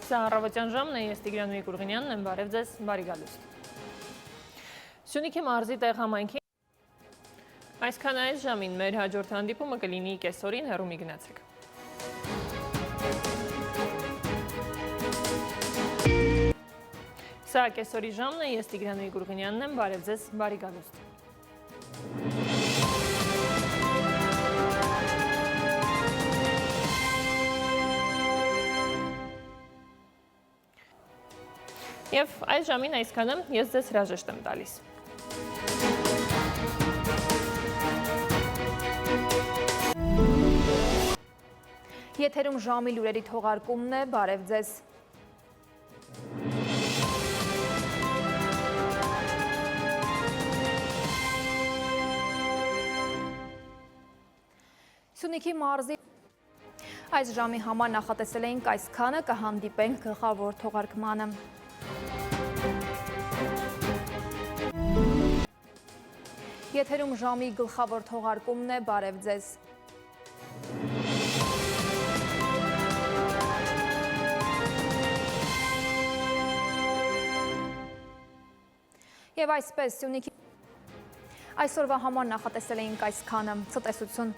Սա առավոտյան ժամն է, ես Տիգրան Միկուրղինյանն եմ, բարև ձեզ, բարի գալուստ։ Սյունիքի մարզի տեղ համայնքի այսքան այս ժամին մեր հաջորդ հանդիպումը կլինի կեսօրին, հեռու մի գնացեք։ Սա կեսօրի ժամն է, ես Տիգրան Միկուրղինյանն եմ, բարև ձեզ, բարի գալուստ։ Եվ այս ժամին այսքանը ես ձեզ հրաժեշտ եմ տալիս։ Եթերում ժամի լուրերի թողարկումն է, բարև ձեզ։ Սյունիքի մարզի այս ժամի համար նախատեսել էինք այսքանը, կհանդիպենք գլխավոր թողարկմանը։ Եթերում ժամի գլխավոր թողարկումն է, բարև ձեզ։ Եվ այսպես Սյունիքի այսօրվա համար նախատեսել էինք այսքանը, ցտեսություն։